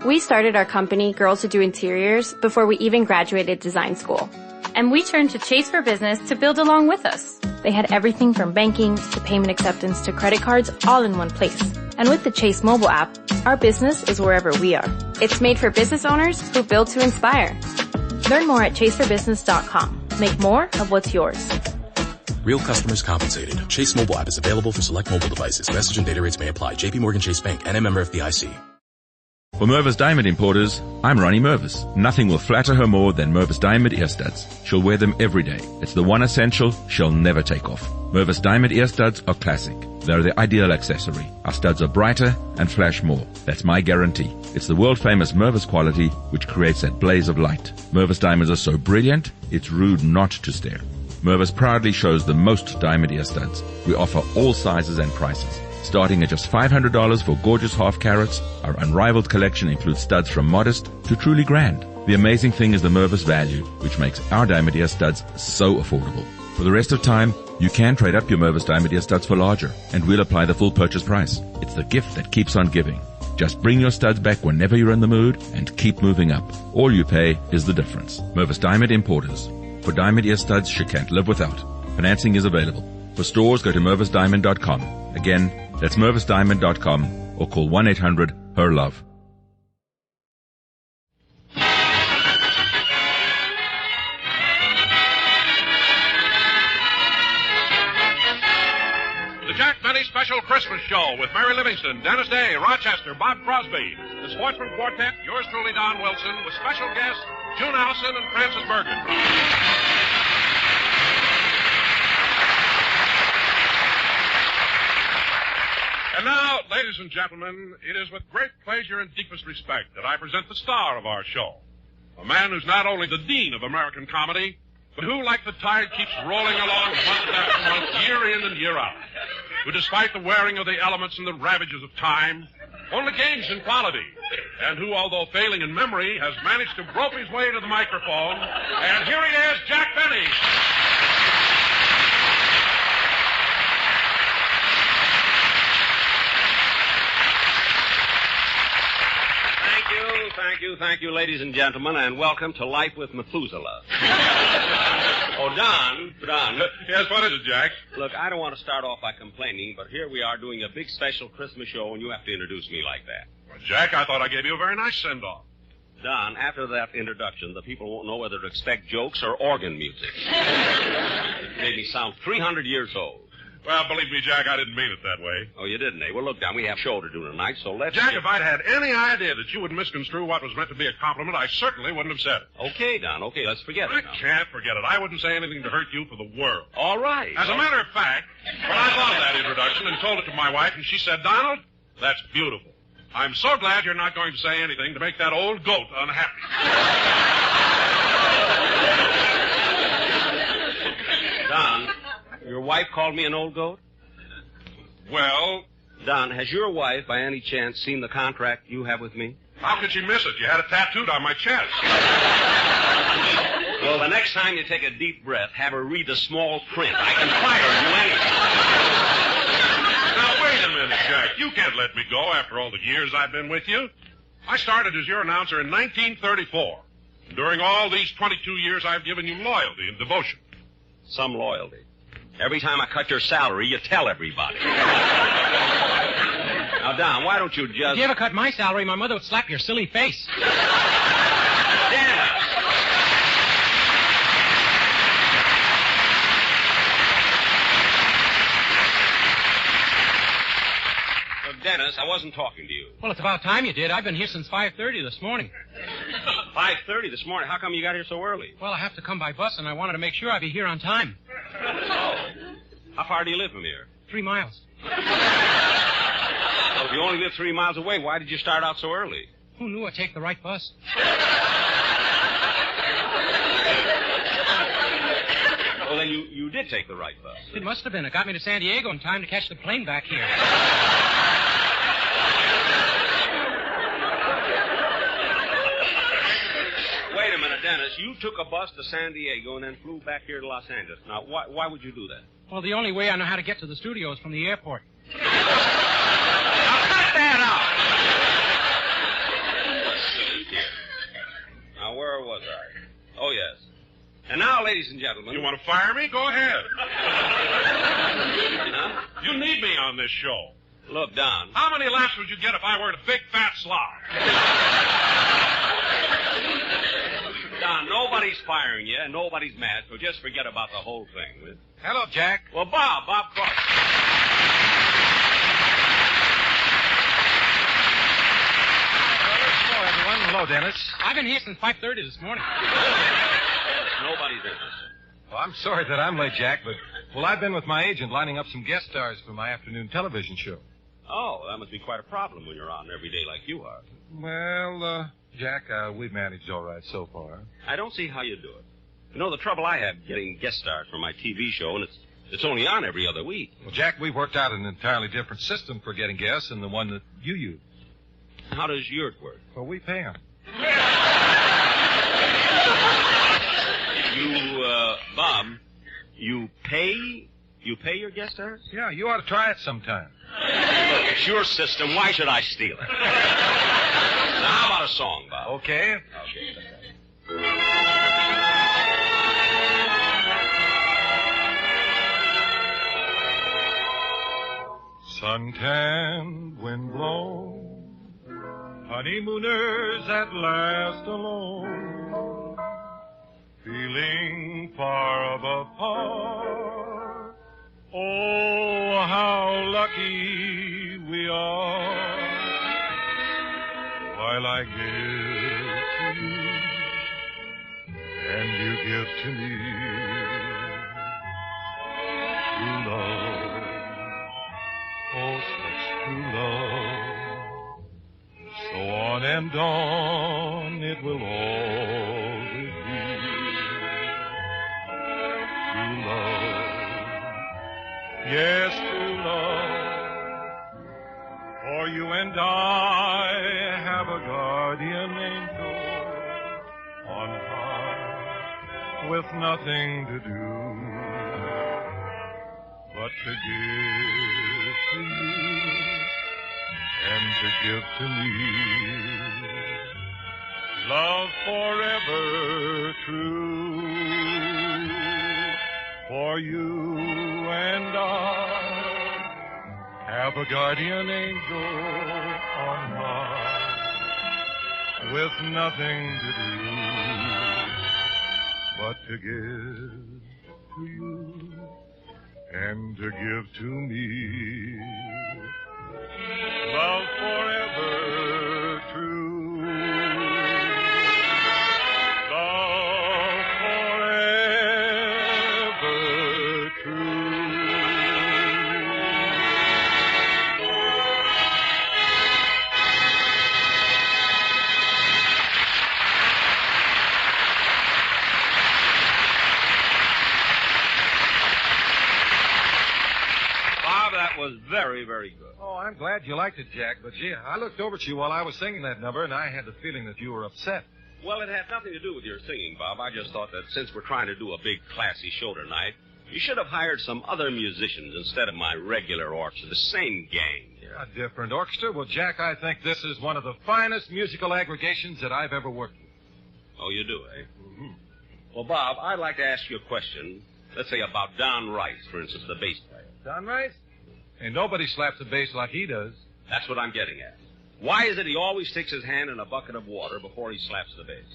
We started our company, Girls Who Do Interiors, before we even graduated design school. And we turned to Chase for Business to build along with us. They had everything from banking to payment acceptance to credit cards all in one place. And with the Chase mobile app, our business is wherever we are. It's made for business owners who build to inspire. Learn more at chaseforbusiness.com. Make more of what's yours. Real customers compensated. Chase mobile app is available for select mobile devices. Message and data rates may apply. J.P. Morgan Chase Bank and a member FDIC. For Mervis Diamond Importers, I'm Ronnie Mervis. Nothing will flatter her more than Mervis Diamond ear studs. She'll wear them every day. It's the one essential she'll never take off. Mervis Diamond ear studs are classic. They're the ideal accessory. Our studs are brighter and flash more. That's my guarantee. It's the world-famous Mervis quality which creates that blaze of light. Mervis diamonds are so brilliant, it's rude not to stare. Mervis proudly shows the most diamond ear studs. We offer all sizes and prices. Starting at just $500 for gorgeous half carats, our unrivaled collection includes studs from modest to truly grand. The amazing thing is the Mervis value, which makes our diamond ear studs so affordable. For the rest of time, you can trade up your Mervis diamond ear studs for larger, and we'll apply the full purchase price. It's the gift that keeps on giving. Just bring your studs back whenever you're in the mood and keep moving up. All you pay is the difference. Mervis Diamond Importers. For diamond ear studs she can't live without. Financing is available. For stores, go to mervisdiamond.com. Again, that's mervisdiamond.com or call 1-800-HER-LOVE. The Jack Benny Special Christmas Show with Mary Livingston, Dennis Day, Rochester, Bob Crosby, the Sportsman Quartet, yours truly, Don Wilson, with special guests June Allison and Francis Bergen. And now, ladies and gentlemen, it is with great pleasure and deepest respect that I present the star of our show. A man who's not only the dean of American comedy, but who, like the tide, keeps rolling along month after month, year in and year out. Who, despite the wearing of the elements and the ravages of time, only gains in quality. And who, although failing in memory, has managed to grope his way to the microphone. And here he is, Jack Benny. Thank you, ladies and gentlemen, and welcome to Life with Methuselah. Oh, Don. Yes, what is it, Jack? Look, I don't want to start off by complaining, but here we are doing a big special Christmas show, and you have to introduce me like that. Well, Jack, I thought I gave you a very nice send-off. Don, after that introduction, the people won't know whether to expect jokes or organ music. Made me sound 300 years old. Well, believe me, Jack, I didn't mean it that way. Oh, you didn't, eh? Well, look, Don, we have a show to do tonight, so let's... Jack, if I'd had any idea that you would misconstrue what was meant to be a compliment, I certainly wouldn't have said it. Okay, Don, okay, let's forget it now. I can't forget it. I wouldn't say anything to hurt you for the world. All right. As a matter of fact, when I thought of that introduction and told it to my wife, and she said, Donald, that's beautiful. I'm so glad you're not going to say anything to make that old goat unhappy. Don, your wife called me an old goat? Well... Don, has your wife, by any chance, seen the contract you have with me? How could she miss it? You had it tattooed on my chest. Well, the next time you take a deep breath, have her read the small print. I can fire you anything. Now, wait a minute, Jack. You can't let me go after all the years I've been with you. I started as your announcer in 1934. During all these 22 years, I've given you loyalty and devotion. Some loyalty. Every time I cut your salary, you tell everybody. Now, Don, why don't you just... If you ever cut my salary, my mother would slap your silly face. Dennis! Look, Dennis, I wasn't talking to you. Well, it's about time you did. I've been here since 5:30 this morning. 5:30 this morning? How come you got here so early? Well, I have to come by bus, and I wanted to make sure I'd be here on time. Oh. How far do you live from here? 3 miles. Well, if you only live 3 miles away, why did you start out so early? Who knew I'd take the right bus? Well, then you did take the right bus. It must have been. It got me to San Diego in time to catch the plane back here. Wait a minute, Dennis. You took a bus to San Diego and then flew back here to Los Angeles. Now, why would you do that? Well, the only way I know how to get to the studio is from the airport. Now, cut that out! was I? Oh, yes. And now, ladies and gentlemen... You want to fire me? Go ahead. Huh? You need me on this show. Look, Don. How many laughs would you get if I were a big fat slob? Don, nobody's firing you, and nobody's mad, so just forget about the whole thing. Will you? Hello, Jack. Well, Bob Cross. Hello, everyone. Hello, Dennis. I've been here since 5:30 this morning. Nobody's interested. Well, I'm sorry that I'm late, Jack, but, I've been with my agent lining up some guest stars for my afternoon television show. Oh, that must be quite a problem when you're on every day like you are. Well, Jack, we've managed all right so far. I don't see how you do it. You know, the trouble I have getting guest stars for my TV show, and it's only on every other week. Well, Jack, we've worked out an entirely different system for getting guests than the one that you use. How does yours work? Well, we pay them. Bob, you pay your guest stars? Yeah, you ought to try it sometime. Look, it's your system. Why should I steal it? Now, how about a song, Bob? Okay. Suntanned, wind blown, honeymooners at last alone, feeling far above par. Oh, how lucky we are. While I give to you, and you give to me, true love, oh, such true love. So on and on it will always be. True love, yes, true love. For you and I have a guardian angel on high with nothing to do but to give to you and to give to me love forever true. For you and I have a guardian angel on high with nothing to do but to give to you and to give to me love forever true. Love forever true. That was very, very good. Oh, I'm glad you liked it, Jack. But, gee, I looked over at you while I was singing that number, and I had the feeling that you were upset. Well, it had nothing to do with your singing, Bob. I just thought that since we're trying to do a big, classy show tonight, you should have hired some other musicians instead of my regular orchestra, the same gang. A different orchestra? Well, Jack, I think this is one of the finest musical aggregations that I've ever worked with. Oh, you do, eh? Mm-hmm. Well, Bob, I'd like to ask you a question. Let's say about Don Rice, for instance, the bass player. Don Rice? And nobody slaps the bass like he does. That's what I'm getting at. Why is it he always sticks his hand in a bucket of water before he slaps the bass?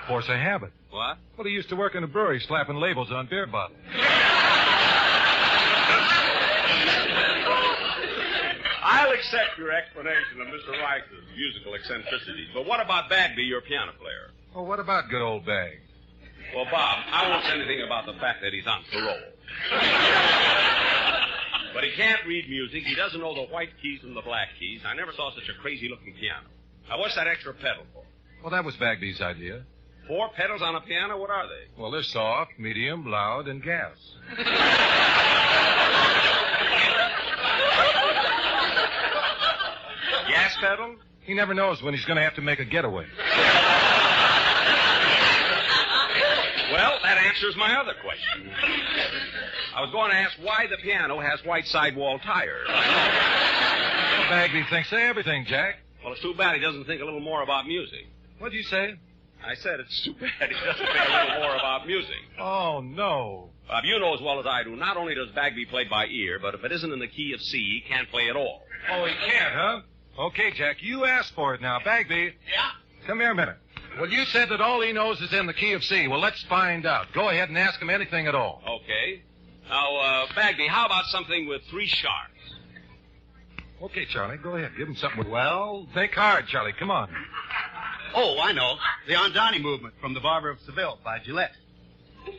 Force of habit. What? Well, he used to work in a brewery slapping labels on beer bottles. I'll accept your explanation of Mr. Rice's musical eccentricities, but what about Bagby, your piano player? Well, what about good old Bag? Well, Bob, I won't say anything about the fact that he's on parole. But he can't read music. He doesn't know the white keys from the black keys. I never saw such a crazy-looking piano. Now, what's that extra pedal for? Well, that was Bagby's idea. 4 pedals on a piano? What are they? Well, they're soft, medium, loud, and gas. Gas pedal? He never knows when he's going to have to make a getaway. Well, that answers my other question. I was going to ask why the piano has white sidewall tires. Well, Bagby thinks of everything, Jack. Well, it's too bad he doesn't think a little more about music. What'd you say? I said it's too bad he doesn't think a little more about music. Oh, no. Bob, you know as well as I do, not only does Bagby play by ear, but if it isn't in the key of C, he can't play at all. Oh, he can't, huh? Okay, Jack, you asked for it now. Bagby. Yeah? Come here a minute. Well, you said that all he knows is in the key of C. Well, let's find out. Go ahead and ask him anything at all. Okay. Now, Bagby, how about something with 3 sharps? Okay, Charlie, go ahead. Give him something with... Well, think hard, Charlie. Come on. Oh, I know. The Andani movement from The Barber of Seville by Gillette. Wait a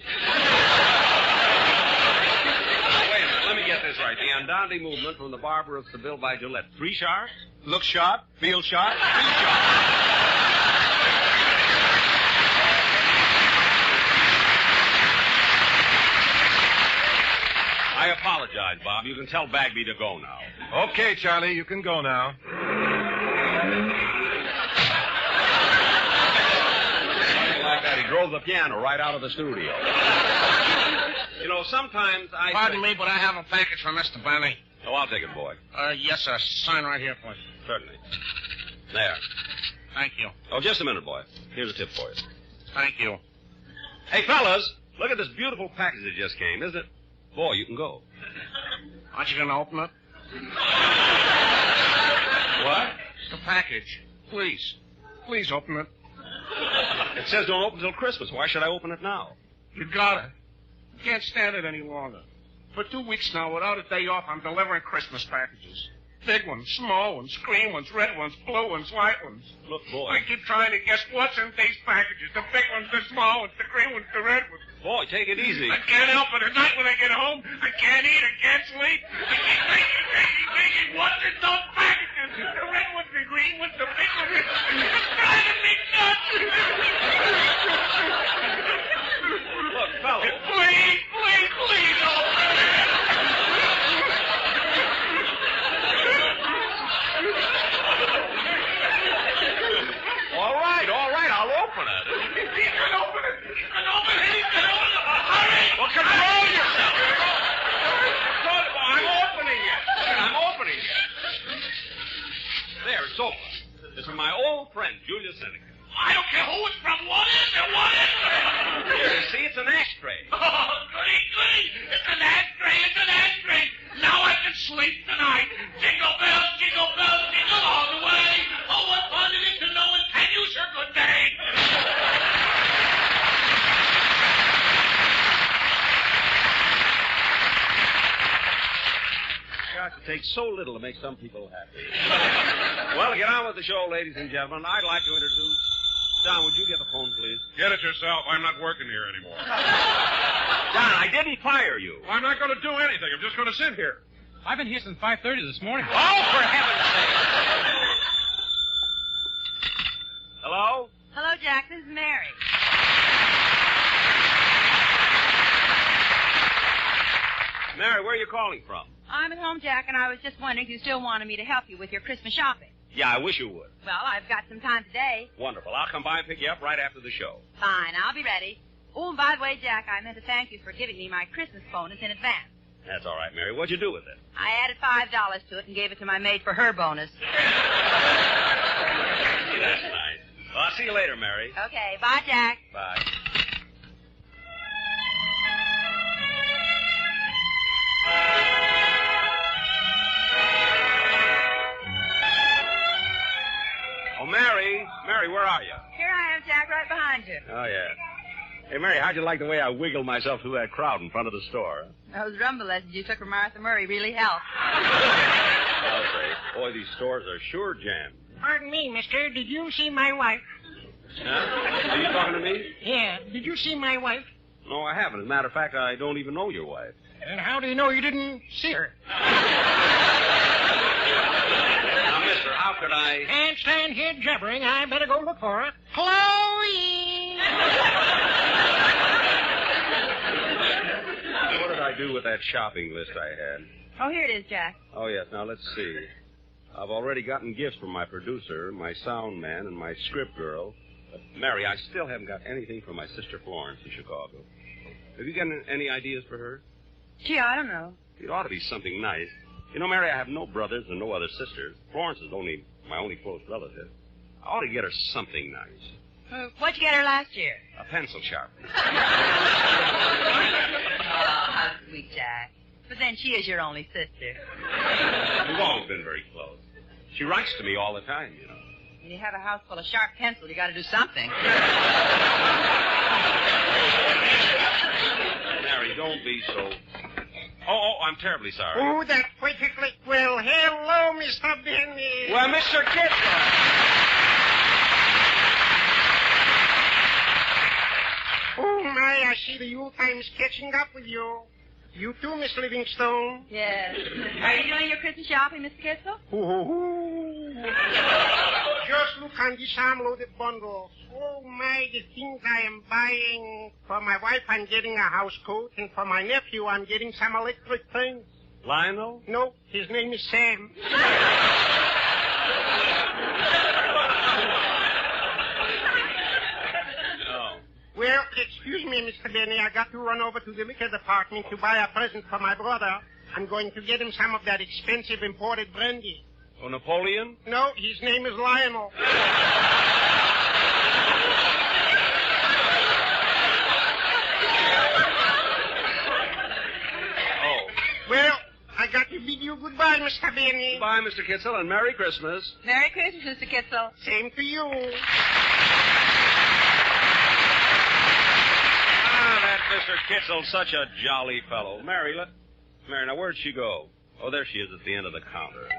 minute. Let me get this right. The Andante movement from The Barber of Seville by Gillette. 3 sharps? Look sharp, feel sharp, feel sharp. I apologize, Bob. You can tell Bagby to go now. Okay, Charlie, you can go now. Something like that. He drove the piano right out of the studio. You know, sometimes I... Pardon me, but I have a package for Mr. Benny. Oh, I'll take it, boy. Yes, sir. Sign right here, please. Certainly. There. Thank you. Oh, just a minute, boy. Here's a tip for you. Thank you. Hey, fellas, look at this beautiful package that just came, isn't it? Boy, you can go. Aren't you going to open it? What? The package. Please. Please open it. It says don't open till Christmas. Why should I open it now? You got it. Can't stand it any longer. For 2 weeks now, without a day off, I'm delivering Christmas packages. Big ones, small ones, green ones, red ones, blue ones, white ones. Look, boy. I keep trying to guess what's in these packages. The big ones, the small ones, the green ones, the red ones. Boy, take it easy. I can't help it. At night when I get home, I can't eat, I can't sleep. I keep thinking, what's in those packages? The red ones, the green ones, the big ones. It's driving me nuts. Look, fellow. Please, please, please, open it. All right, I'll open it. He can open it. He can open it. He can open it. Hurry. Well, control yourself. I'm opening it. There, it's open. It's from my old friend, Julius Seneca. I don't care who it's from. What is it? What is it? Here, you see, it's an ashtray. Oh, goody, goody. It's an ashtray. It's an ashtray. Now I can sleep tonight. Jingle bells, jingle all the way. Oh, what fun it is to know and can use your good day. Gosh, it takes so little to make some people happy. Well, to get on with the show, ladies and gentlemen, I'd like to introduce... Don, would you get the phone, please? Get it yourself. I'm not working here anymore. Don, I didn't fire you. I'm not going to do anything. I'm just going to sit here. I've been here since 5:30 this morning. Oh, for heaven's sake! Hello? Hello, Jack. This is Mary. Mary, where are you calling from? I'm at home, Jack, and I was just wondering if you still wanted me to help you with your Christmas shopping. Yeah, I wish you would. Well, I've got some time today. Wonderful. I'll come by and pick you up right after the show. Fine, I'll be ready. Oh, and by the way, Jack, I meant to thank you for giving me my Christmas bonus in advance. That's all right, Mary. What'd you do with it? I added $5 to it and gave it to my maid for her bonus. That's nice. Well, I'll see you later, Mary. Okay, bye, Jack. Bye. Oh, Mary. Mary, where are you? Here I am, Jack, right behind you. Oh, yeah. Hey, Mary, how'd you like the way I wiggled myself through that crowd in front of the store? Those rumble lessons you took from Martha Murray really helped. I'll say. Boy, these stores are sure jammed. Pardon me, mister. Did you see my wife? Huh? Are you talking to me? Yeah. Did you see my wife? No, I haven't. As a matter of fact, I don't even know your wife. And how do you know you didn't see her? Now, mister, how could I... Can't stand here jabbering. I better go look for her. Chloe! What did I do with that shopping list I had? Oh, here it is, Jack. Oh, yes. Now, let's see. I've already gotten gifts from my producer, my sound man, and my script girl. But, Mary, I still haven't got anything from my sister Florence in Chicago. Have you got any ideas for her? Gee, I don't know. It ought to be something nice. You know, Mary, I have no brothers and no other sisters. Florence is my only close relative. I ought to get her something nice. What'd you get her last year? A pencil sharpener. Oh, how sweet, Jack. But then she is your only sister. We've always been very close. She writes to me all the time, you know. When you have a house full of sharp pencils, you got to do something. Mary, don't be so... Oh, I'm terribly sorry. Oh, that perfectly... Well, hello, Mr. Benny. Well, Mr. Kitson. Oh, my, I see the Yuletime catching up with you. You too, Miss Livingstone. Yes. Are you doing your Christmas shopping, Mr. Kitzel? Just look on this arm-loaded bundle. Oh, my, the things I am buying. For my wife, I'm getting a house coat, and for my nephew, I'm getting some electric things. Lionel? No, his name is Sam. Well, excuse me, Mr. Benny. I got to run over to the liquor department to buy a present for my brother. I'm going to get him some of that expensive imported brandy. Oh, Napoleon? No, his name is Lionel. Oh. Well, I got to bid you goodbye, Mr. Benny. Goodbye, Mr. Kitzel, and Merry Christmas. Merry Christmas, Mr. Kitzel. Same to you. That Mr. Kitzel's such a jolly fellow. Mary, now, where'd she go? Oh, there she is at the end of the counter.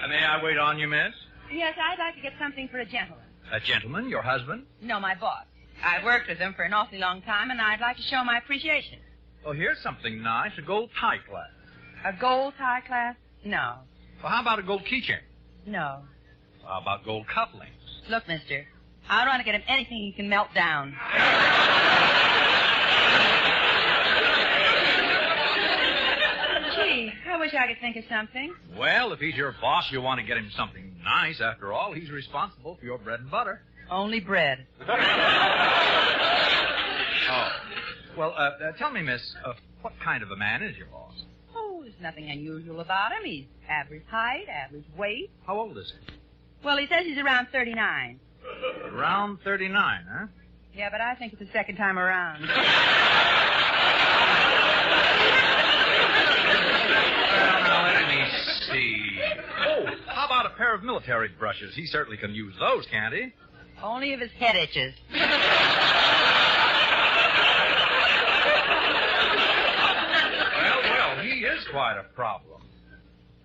May I wait on you, miss? Yes, I'd like to get something for a gentleman. A gentleman, your husband? No, my boss. I've worked with him for an awfully long time, and I'd like to show my appreciation. Oh, here's something nice, a gold tie clasp. A gold tie clasp? No. Well, how about a gold keychain? No. How about gold cufflinks? Look, mister, I don't want to get him anything he can melt down. Gee, I wish I could think of something. Well, if he's your boss, you'll want to get him something nice. After all, he's responsible for your bread and butter. Only bread. Oh. Well, tell me, miss, what kind of a man is your boss? Oh, there's nothing unusual about him. He's average height, average weight. How old is he? Well, he says he's around 39. Around 39, huh? Yeah, but I think it's the second time around. Well, now, let me see. Oh, how about a pair of military brushes? He certainly can use those, can't he? Only if his head itches. Well, he is quite a problem.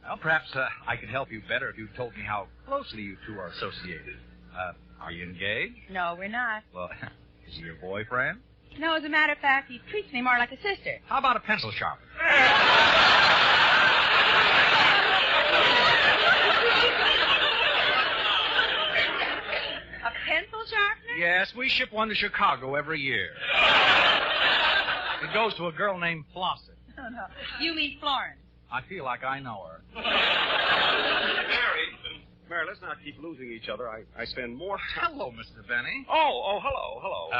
Well, perhaps I could help you better if you told me how closely you two are associated. Are you engaged? No, we're not. Well, is he your boyfriend? No, as a matter of fact, he treats me more like a sister. How about a pencil sharpener? A pencil sharpener? Yes, we ship one to Chicago every year. It goes to a girl named Flosset. Oh, no. You mean Florence. I feel like I know her. Mary, let's not keep losing each other. I spend more time... Hello, Mr. Benny. Oh, hello.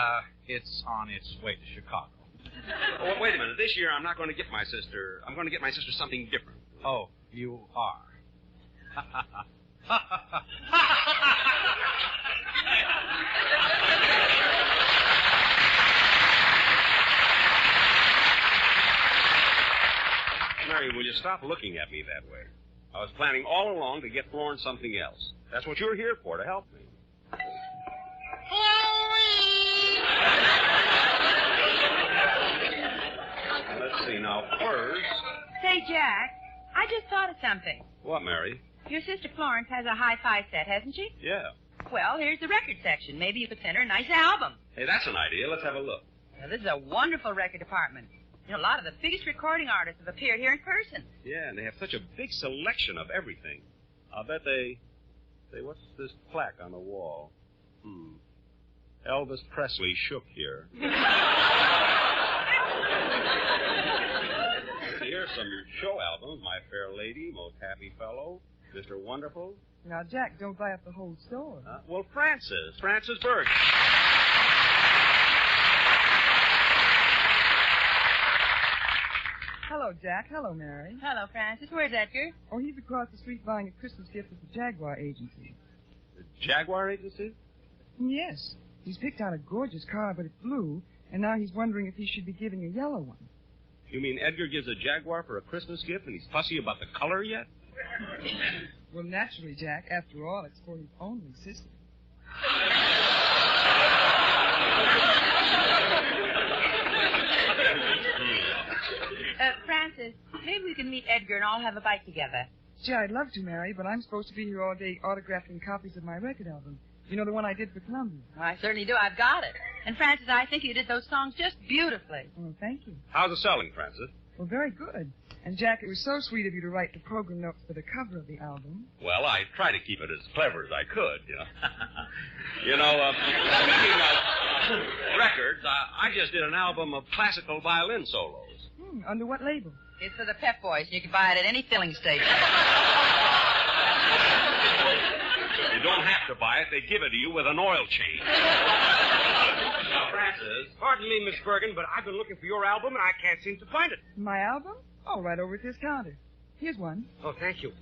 It's on its way to Chicago. Oh, wait a minute. This year I'm not going to get my sister... I'm going to get my sister something different. Oh, you are. Mary, will you stop looking at me that way? I was planning all along to get Florence something else. That's what you're here for, to help me. Let's see now. First... Say, Jack, I just thought of something. What, Mary? Your sister Florence has a hi-fi set, hasn't she? Yeah. Well, here's the record section. Maybe you could send her a nice album. Hey, that's an idea. Let's have a look. Now, this is a wonderful record department. You know, a lot of the biggest recording artists have appeared here in person. Yeah, and they have such a big selection of everything. I'll bet they... what's this plaque on the wall? Elvis Presley shook here. Here's some show albums. My Fair Lady, Most Happy Fellow, Mr. Wonderful. Now, Jack, don't buy up the whole store. Well, Francis Berg. Hello, Jack. Hello, Mary. Hello, Francis. Where's Edgar? Oh, he's across the street buying a Christmas gift at the Jaguar Agency. The Jaguar Agency? Yes. He's picked out a gorgeous car, but it's blue, and now he's wondering if he should be giving a yellow one. You mean Edgar gives a Jaguar for a Christmas gift and he's fussy about the color yet? Well, naturally, Jack. After all, it's for his only sister. Francis, maybe we can meet Edgar and all have a bite together. Gee, I'd love to, Mary, but I'm supposed to be here all day autographing copies of my record album. You know, the one I did for Columbia. I certainly do. I've got it. And, Francis, I think you did those songs just beautifully. Oh, thank you. How's it selling, Francis? Well, very good. And, Jack, it was so sweet of you to write the program notes for the cover of the album. Well, I tried to keep it as clever as I could, you know. Speaking of records, I just did an album of classical violin solos. Under what label? It's for the Pep Boys. You can buy it at any filling station. You don't have to buy it. They give it to you with an oil change. Now, Francis, pardon me, Miss Bergen, but I've been looking for your album, and I can't seem to find it. My album? Oh, right over at this counter. Here's one. Oh, thank you.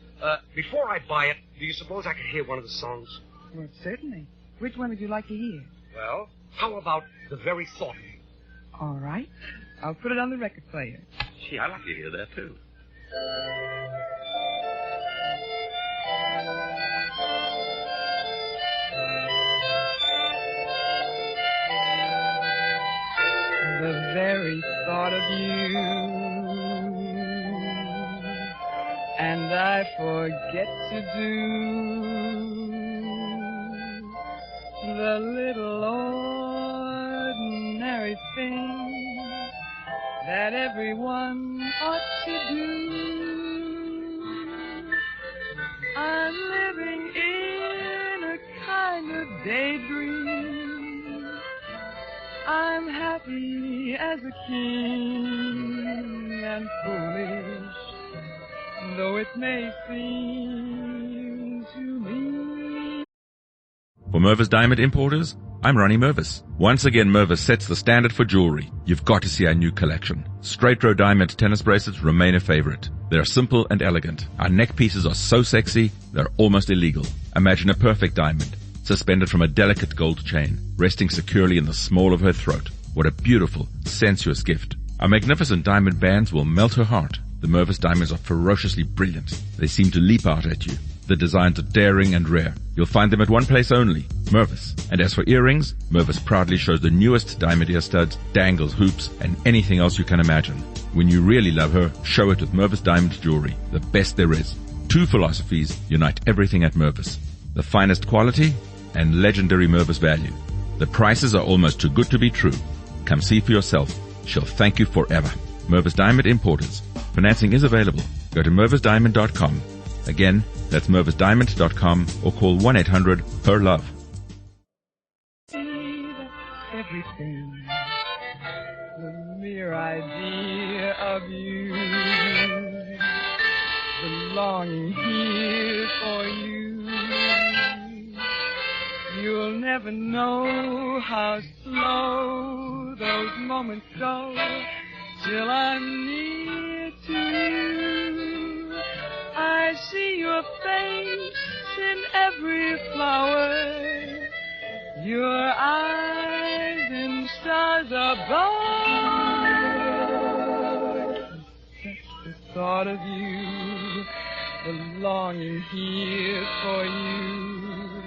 Before I buy it, do you suppose I could hear one of the songs? Well, certainly. Which one would you like to hear? Well, how about The Very Thought of You? All right. I'll put it on the record player. Gee, I'd like to hear that, too. The very thought of you, and I forget to do the little ordinary thing that everyone ought to do. I'm living in a kind of daydream. I'm happy as a king and foolish, though it may seem to me. For Mervis Diamond Importers, I'm Ronnie Mervis. Once again, Mervis sets the standard for jewelry. You've got to see our new collection. Straight row diamond tennis bracelets remain a favorite. They're simple and elegant. Our neck pieces are so sexy, they're almost illegal. Imagine a perfect diamond, suspended from a delicate gold chain, resting securely in the small of her throat. What a beautiful, sensuous gift. Our magnificent diamond bands will melt her heart. The Mervis diamonds are ferociously brilliant. They seem to leap out at you. The designs are daring and rare. You'll find them at one place only, Mervis. And as for earrings, Mervis proudly shows the newest diamond ear studs, dangles, hoops, and anything else you can imagine. When you really love her, show it with Mervis Diamond Jewelry, the best there is. Two philosophies unite everything at Mervis. The finest quality and legendary Mervis value. The prices are almost too good to be true. Come see for yourself. She'll thank you forever. Mervis Diamond Importers. Financing is available. Go to mervisdiamond.com. Again, that's mervisdiamond.com or call 1-800-PER-LOVE. See everything, the mere idea of you, the longing here for you. You'll never know how slow those moments go till I'm near to you. I see your face in every flower, your eyes in stars above. Just the thought of you, the longing here for you,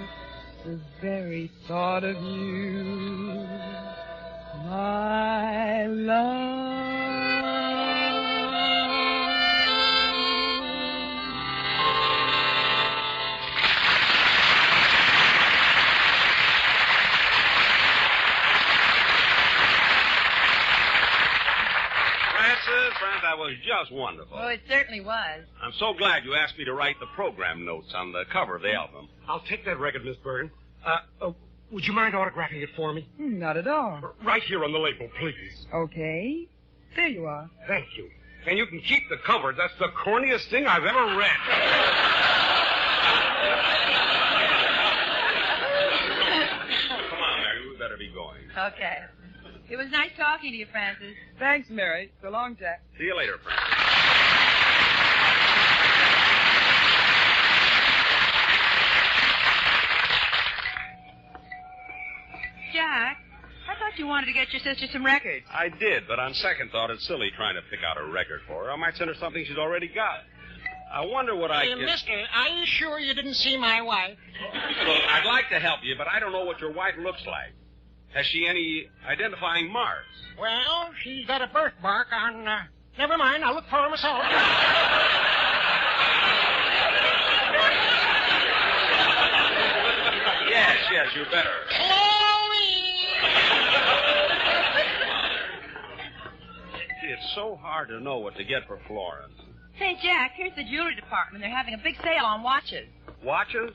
the very thought of you, my love. Frank, that was just wonderful. Oh, it certainly was. I'm so glad you asked me to write the program notes on the cover of the album. I'll take that record, Miss Bergen. Would you mind autographing it for me? Not at all. Right here on the label, please. Okay. There you are. Thank you. And you can keep the cover. That's the corniest thing I've ever read. Come on, Mary. We better be going. Okay. It was nice talking to you, Francis. Thanks, Mary. So long, Jack. See you later, Frank. you wanted to get your sister some records. I did, but on second thought, it's silly trying to pick out a record for her. I might send her something she's already got. I wonder what I Hey, can... mister, are you sure you didn't see my wife? Look, I'd like to help you, but I don't know what your wife looks like. Has she any identifying marks? Well, she's got a birthmark on, never mind, I'll look for her myself. Yes, you better. Gee, it's so hard to know what to get for Florence. Say, Jack, here's the jewelry department. They're having a big sale on watches. Watches?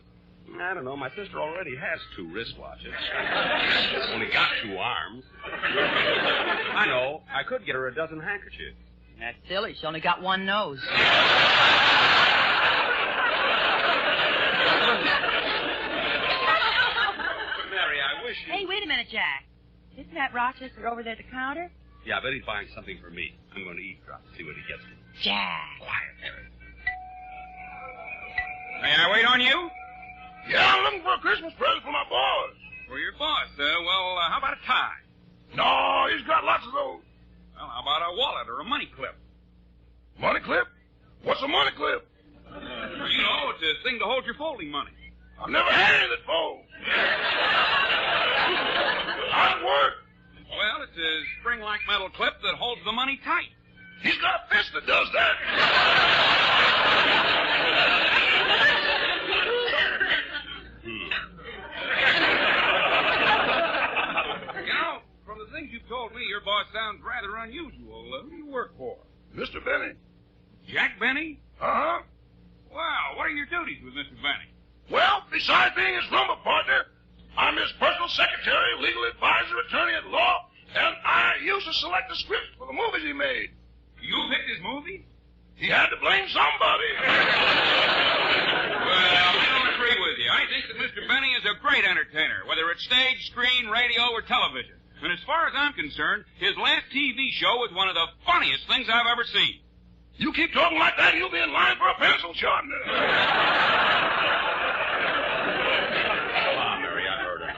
I don't know. My sister already has 2 wristwatches. Only got 2 arms. I know. I could get her a dozen handkerchiefs. That's silly. She only got 1 nose. Mary, I wish you... Hey, wait a minute, Jack. Isn't that Rochester over there at the counter? Yeah, I bet he's buying something for me. I'm going to eavesdrop and see what he gets me. Jack. Quiet, Mary. May I wait on you? Yeah, I'm looking for a Christmas present for my boss. For your boss, how about a tie? No, he's got lots of those. Well, how about a wallet or a money clip? Money clip? What's a money clip? You know, it's a thing to hold your folding money. I've never had any that folds. How's it work? Well, it's a spring-like metal clip that holds the money tight. He's got a fist that does that. You know, from the things you've told me, your boss sounds rather unusual. Who do you work for? Mr. Benny. Jack Benny? Uh-huh. Wow, what are your duties with Mr. Benny? Well, besides being his rumba partner, I'm his personal secretary, legal advisor, attorney at law, and I used to select the scripts for the movies he made. You picked his movie? He had to blame somebody. Well, I don't agree with you. I think that Mr. Benny is a great entertainer, whether it's stage, screen, radio, or television. And as far as I'm concerned, his last TV show was one of the funniest things I've ever seen. You keep talking like that, you'll be in line for a pencil sharpener. Come on, Mary, I heard her.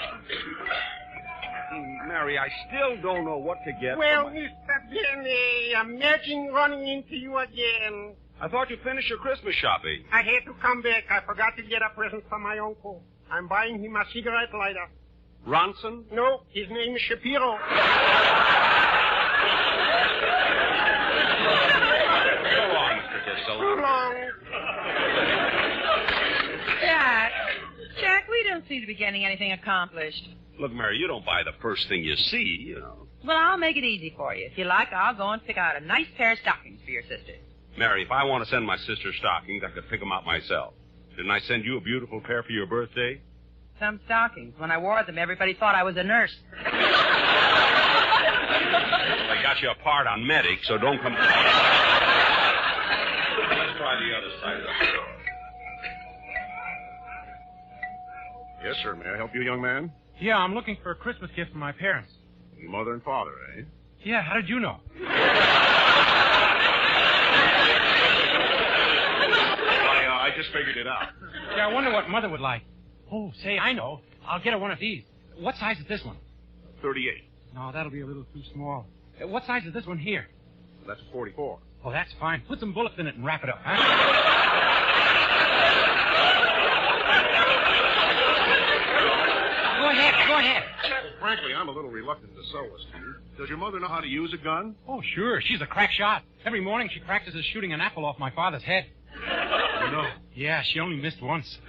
Mary, I still don't know what to get. Well, Mr. Benny, imagine running into you again. I thought you finished your Christmas shopping. I had to come back. I forgot to get a present for my uncle. I'm buying him a cigarette lighter. Ronson? No, his name is Shapiro. So long, Mr. Dissel. So long. Jack, we don't seem to be getting anything accomplished. Look, Mary, you don't buy the first thing you see, you know. Well, I'll make it easy for you. If you like, I'll go and pick out a nice pair of stockings for your sister. Mary, if I want to send my sister stockings, I could pick them out myself. Didn't I send you a beautiful pair for your birthday? Some stockings. When I wore them, everybody thought I was a nurse. Well, they got you a part on medic, so don't come... Let's try the other side of the door. Yes, sir. May I help you, young man? Yeah, I'm looking for a Christmas gift for my parents. Your mother and father, eh? Yeah, how did you know? I just figured it out. Yeah, I wonder what Mother would like. Oh, say, I know. I'll get her one of these. What size is this one? 38. No, that'll be a little too small. What size is this one here? That's 44. Oh, that's fine. Put some bullets in it and wrap it up, huh? Go ahead. Frankly, I'm a little reluctant to sew this to you. Does your mother know how to use a gun? Oh, sure. She's a crack shot. Every morning she practices shooting an apple off my father's head. You know? Yeah, she only missed once.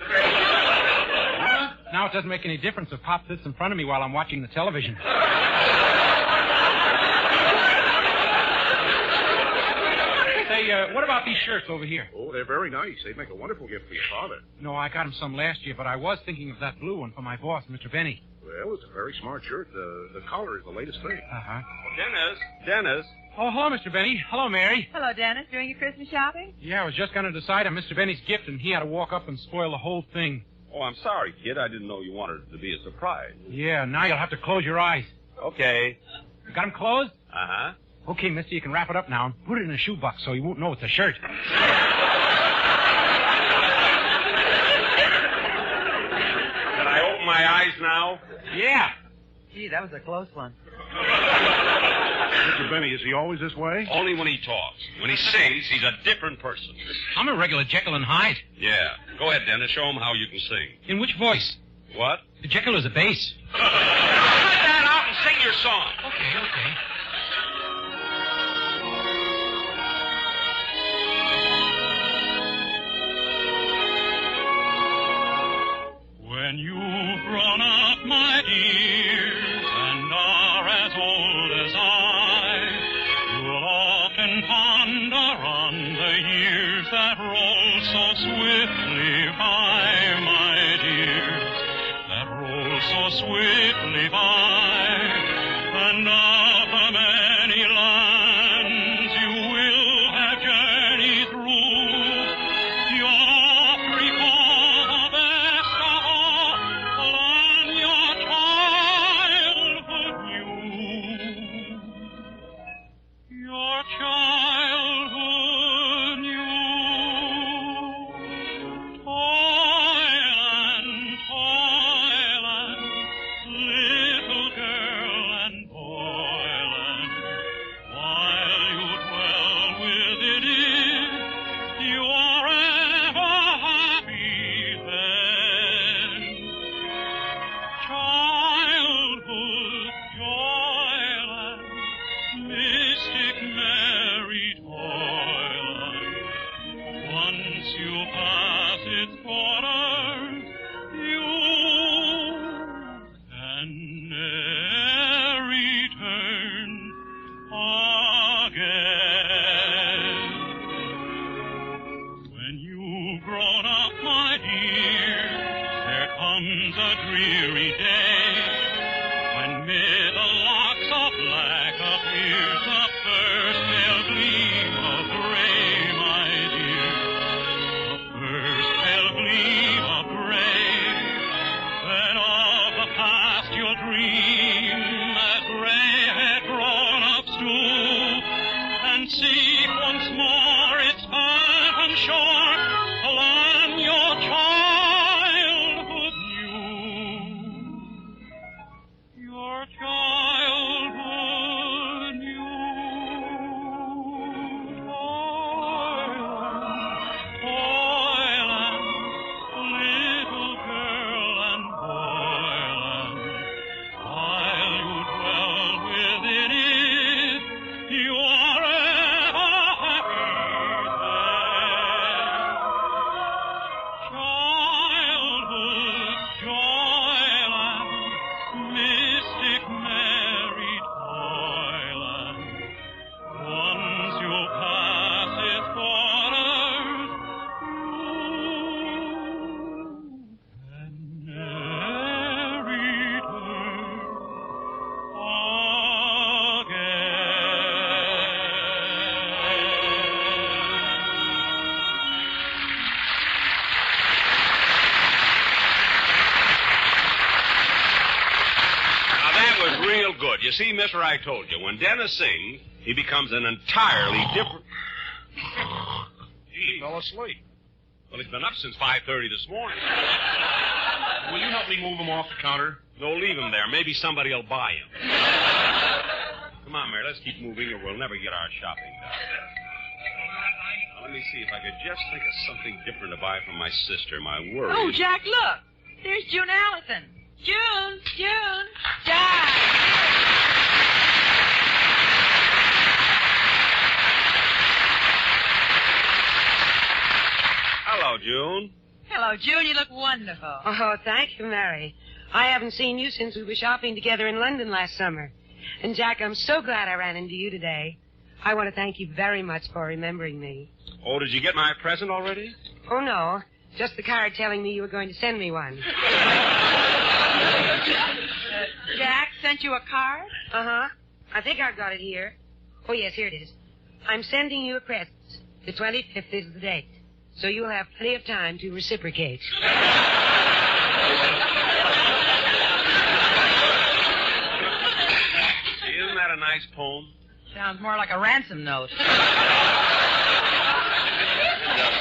Now it doesn't make any difference if Pop sits in front of me while I'm watching the television. Say, what about these shirts over here? Oh, they're very nice. They'd make a wonderful gift for your father. No, I got him some last year, but I was thinking of that blue one for my boss, Mr. Benny. Well, it's a very smart shirt. The collar is the latest thing. Uh-huh. Dennis. Oh, hello, Mr. Benny. Hello, Mary. Hello, Dennis. Doing your Christmas shopping? Yeah, I was just going to decide on Mr. Benny's gift, and he had to walk up and spoil the whole thing. Oh, I'm sorry, kid. I didn't know you wanted it to be a surprise. Yeah, now you'll have to close your eyes. Okay. You got them closed? Uh-huh. Okay, mister, you can wrap it up now and put it in a shoebox so you won't know it's a shirt. Can I open my eyes now? Yeah. Gee, that was a close one. Mr. Benny, is he always this way? Only when he talks. When he sings, he's a different person. I'm a regular Jekyll and Hyde. Yeah. Go ahead, Dennis. Show him how you can sing. In which voice? What? Jekyll is a bass. Cut that out and sing your song. Okay. When you've grown up, my dears, and are as old as I, you'll often ponder on the years that roll so swiftly by, my dears, that roll so swiftly by, and of the many lands you will have journeyed through, you'll oft recall the best of all, the land your childhood knew. Your childhood knew. Toyland, little girl and boyland, while you dwell within it, you are ever happy then. Childhood, joyland, mystic merry toyland, once you pass its borders, you can ne'er return again. When you've grown up, my dear, there comes a dreary day when mid the locks of black appears the first pale gleam of gray, my dear, the first pale gleam of gray. Then of the past you'll dream as gray had grown up stoop, and seek once more its path and shore, the land your childhood knew. Your childhood knew. Toyland, little girl and boyland, while you dwell within it, you are ever happy there. Childhood, joyland, mystic merry toyland, once you pass its borders, you can ne'er return Now, that was real good. You see, mister, I told you, when Dennis sings, he becomes an entirely different... He fell asleep. Well, he's been up since 5:30 this morning. Will you help me move him off the counter? No, leave him there. Maybe somebody will buy him. Come on, Mary, let's keep moving or we'll never get our shopping done. Now, let me see if I could just think of something different to buy for my sister. My worry. Oh, Jack, look. There's June Allison. June, Jack. Hello, June. Hello, June. You look wonderful. Oh, thank you, Mary. I haven't seen you since we were shopping together in London last summer. And, Jack, I'm so glad I ran into you today. I want to thank you very much for remembering me. Oh, did you get my present already? Oh, no. Just the card telling me you were going to send me one. Jack sent you a card? Uh-huh. I think I've got it here. Oh, yes, here it is. I'm sending you a present. The 25th is the date. So you'll have plenty of time to reciprocate. Isn't that a nice poem? Sounds more like a ransom note. It does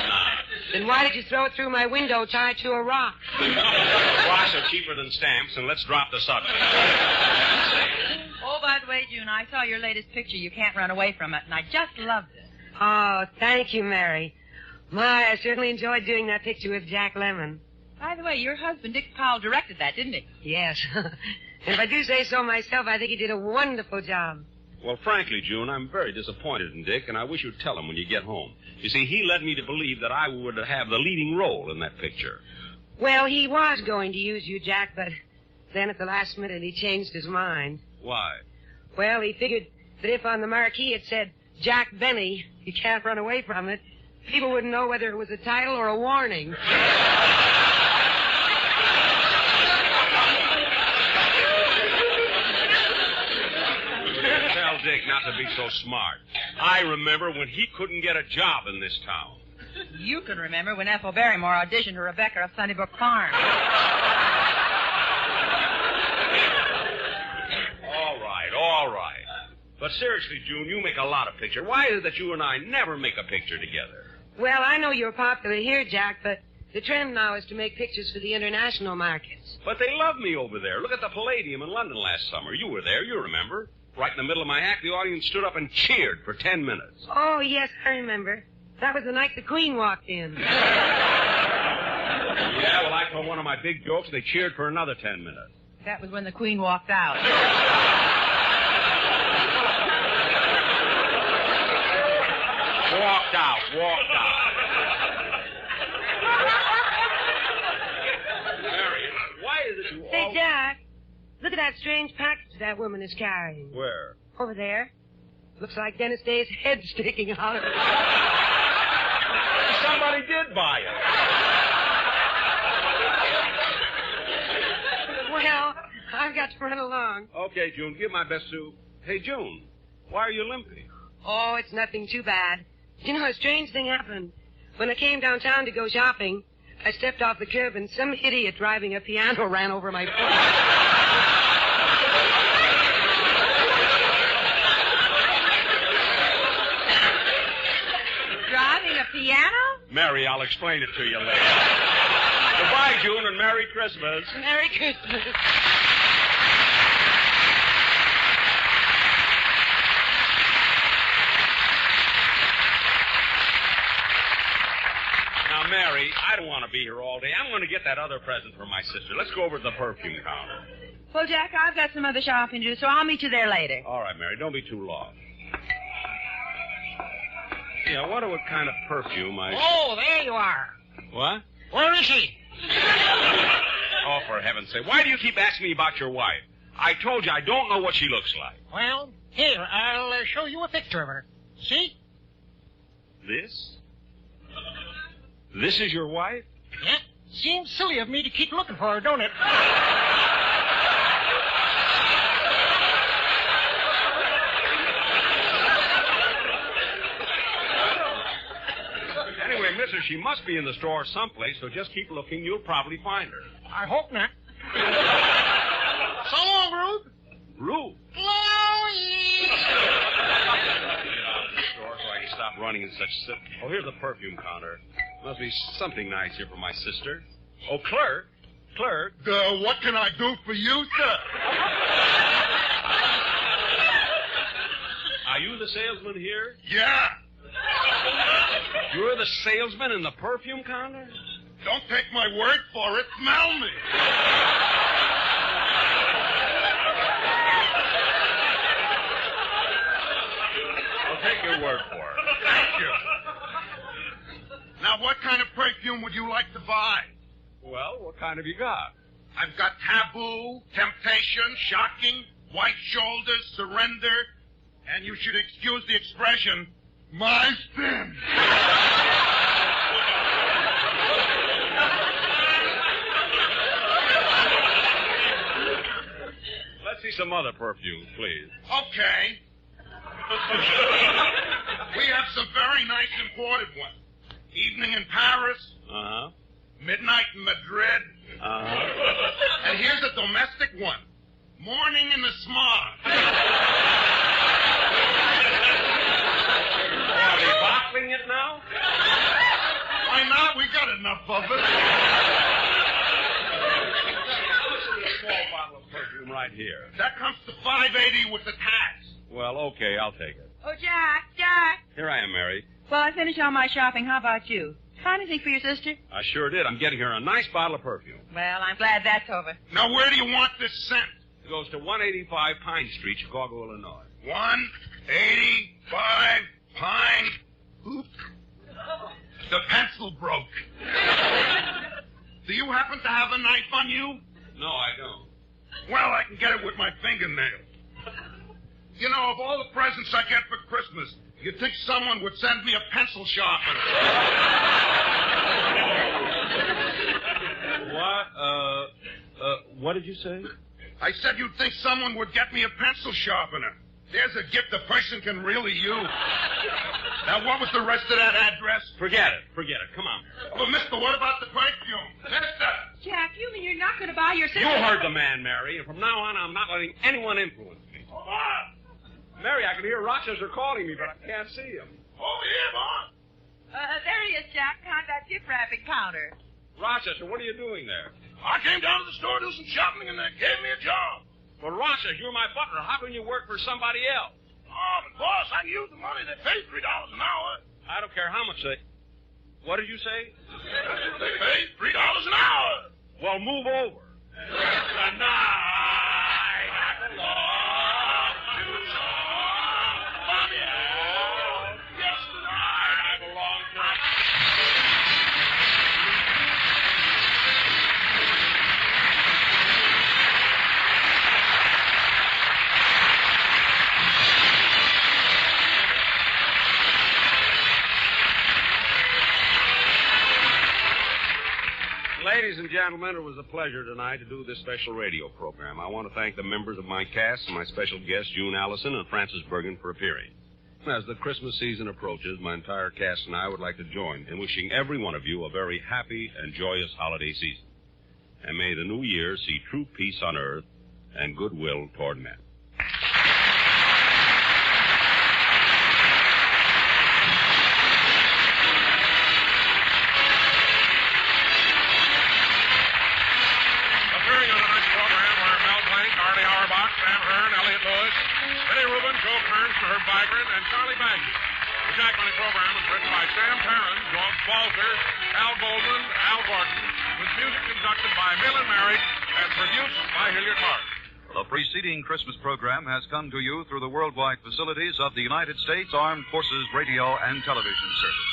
not. Then why did you throw it through my window tied to a rock? Rocks are cheaper than stamps, and let's drop the subject. Oh, by the way, June, I saw your latest picture. You can't run away from it, and I just loved it. Oh, thank you, Mary. My, I certainly enjoyed doing that picture with Jack Lemmon. By the way, your husband, Dick Powell, directed that, didn't he? Yes. And if I do say so myself, I think he did a wonderful job. Well, frankly, June, I'm very disappointed in Dick, and I wish you'd tell him when you get home. You see, he led me to believe that I would have the leading role in that picture. Well, he was going to use you, Jack, but then at the last minute he changed his mind. Why? Well, he figured that if on the marquee it said, Jack Benny, you can't run away from it, people wouldn't know whether it was a title or a warning. Tell Dick not to be so smart. I remember when he couldn't get a job in this town. You can remember when Ethel Barrymore auditioned for Rebecca of Sunnybrook Farm. All right. But seriously, June, you make a lot of pictures. Why is it that you and I never make a picture together? Well, I know you're popular here, Jack, but the trend now is to make pictures for the international markets. But they love me over there. Look at the Palladium in London last summer. You were there, you remember. Right in the middle of my act, the audience stood up and cheered for 10 minutes. Oh, yes, I remember. That was the night the Queen walked in. Yeah, well, I told one of my big jokes. They cheered for another 10 minutes. That was when the Queen walked out. Walked out. Mary, why is it you Hey, Jack, look at that strange package that woman is carrying. Where? Over there. Looks like Dennis Day's head sticking out of it. Somebody did buy it. Well, I've got to run along. Okay, June, give my best to... Hey, June, why are you limping? Oh, it's nothing too bad. You know, a strange thing happened. When I came downtown to go shopping, I stepped off the curb and some idiot driving a piano ran over my foot. Driving a piano? Mary, I'll explain it to you later. Goodbye, June, and Merry Christmas. Merry Christmas. Now, Mary, I don't want to be here all day. I'm going to get that other present for my sister. Let's go over to the perfume counter. Well, Jack, I've got some other shopping to do, so I'll meet you there later. All right, Mary, don't be too long. Yeah, I wonder what kind of perfume I... Oh, there you are. What? Where is she? Oh, for heaven's sake. Why do you keep asking me about your wife? I told you I don't know what she looks like. Well, here, I'll show you a picture of her. See? This? This is your wife? Yeah. Seems silly of me to keep looking for her, don't it? Anyway, missus, she must be in the store someplace, so just keep looking. You'll probably find her. I hope not. So long, Ruth. Ruth? Chloe! Get out of the store so I can stop running in such... Oh, here's the perfume counter. Must be something nice here for my sister. Oh, clerk. Clerk. What can I do for you, sir? Are you the salesman here? Yeah. You're the salesman in the perfume counter? Don't take my word for it. Smell me. I'll take your word for it. Thank you. Now, what kind of perfume would you like to buy? Well, what kind have you got? I've got Taboo, Temptation, Shocking, White Shoulders, Surrender, and you should excuse the expression, my sin. Let's see some other perfumes, please. Okay. We have some very nice imported ones. Evening in Paris. Uh-huh. Midnight in Madrid. Uh-huh. And here's a domestic one. Morning in the smog. Are they bottling it now? Why not? We got enough of it. Small bottle of perfume right here. That comes to $5.80 with the tax. Well, okay, I'll take it. Oh, Jack. Here I am, Mary. Well, I finished all my shopping. How about you? Find anything for your sister? I sure did. I'm getting her a nice bottle of perfume. Well, I'm glad that's over. Now, where do you want this sent? It goes to 185 Pine Street, Chicago, Illinois. 185 Pine. Oops. The pencil broke. Do you happen to have a knife on you? No, I don't. Well, I can get it with my fingernail. You know, of all the presents I get for Christmas, you'd think someone would send me a pencil sharpener. What did you say? I said you'd think someone would get me a pencil sharpener. There's a gift a person can really use. Now, what was the rest of that address? Forget it. Come on. Well, mister, what about the perfume? Mister! Jack, you mean you're not going to buy your sister... You heard the man, Mary, and from now on, I'm not letting anyone influence me. What? Mary, I can hear Rochester calling me, but I can't see him. Over here, boss. There he is, Jack, behind that gift wrapping counter. Rochester, what are you doing there? I came down to the store to do some shopping, and they gave me a job. Well, Rochester, you're my butler. How can you work for somebody else? Oh, but boss, I can use the money. They pay $3 an hour. I don't care how much they... What did you say? They pay $3 an hour. Well, move over. Tonight, I belong to somebody else. Yes, tonight, I belong to... Ladies and gentlemen, it was a pleasure tonight to do this special radio program. I want to thank the members of my cast and my special guests, June Allison and Francis Bergen, for appearing. As the Christmas season approaches, my entire cast and I would like to join in wishing every one of you a very happy and joyous holiday season. And may the new year see true peace on earth and goodwill toward men. Herb Vigran, and Charlie Bagby. The Jack Money program is written by Sam Perrin, George Balzer, Al Goldman, Al Gordon, with music conducted by Millen Merrick and produced by Hilliard Mark. The preceding Christmas program has come to you through the worldwide facilities of the United States Armed Forces Radio and Television Service.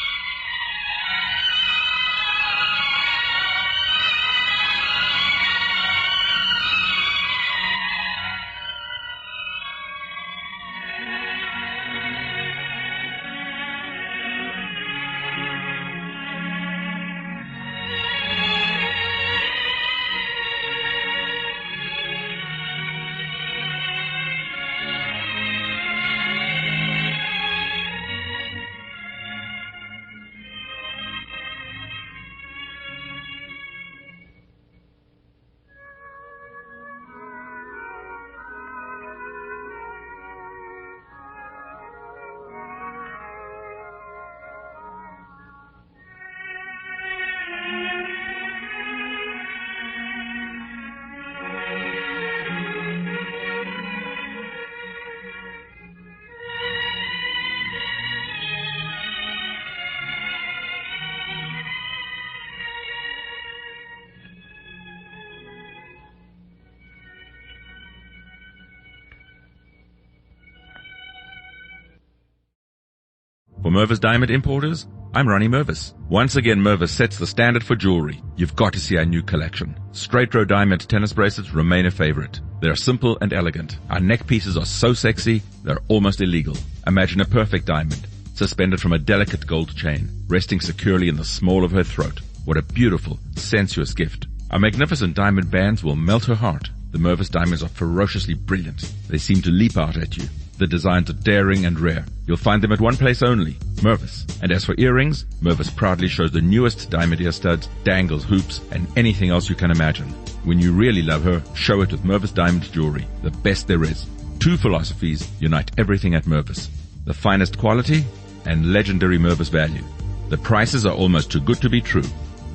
For Mervis Diamond Importers, I'm Ronnie Mervis. Once again, Mervis sets the standard for jewelry. You've got to see our new collection. Straight row diamond tennis bracelets remain a favorite. They're simple and elegant. Our neck pieces are so sexy, they're almost illegal. Imagine a perfect diamond, suspended from a delicate gold chain, resting securely in the small of her throat. What a beautiful, sensuous gift. Our magnificent diamond bands will melt her heart. The Mervis diamonds are ferociously brilliant. They seem to leap out at you. The designs are daring and rare. You'll find them at one place only, Mervis. And as for earrings, Mervis proudly shows the newest diamond ear studs, dangles, hoops, and anything else you can imagine. When you really love her, show it with Mervis Diamond Jewelry, the best there is. Two philosophies unite everything at Mervis. The finest quality and legendary Mervis value. The prices are almost too good to be true.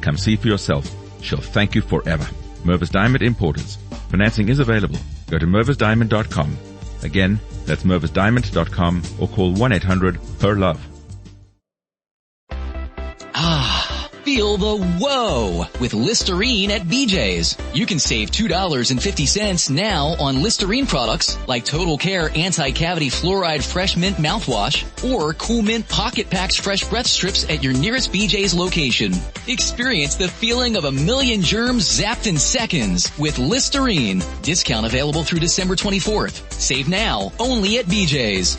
Come see for yourself. She'll thank you forever. Mervis Diamond Importers. Financing is available. Go to mervisdiamond.com. Again, that's mervisdiamond.com or call 1-800-PER-LOVE. Feel the whoa with Listerine at BJ's. You can save $2.50 now on Listerine products like Total Care Anti-Cavity Fluoride Fresh Mint Mouthwash or Cool Mint Pocket Packs Fresh Breath Strips at your nearest BJ's location. Experience the feeling of a million germs zapped in seconds with Listerine. Discount available through December 24th. Save now only at BJ's.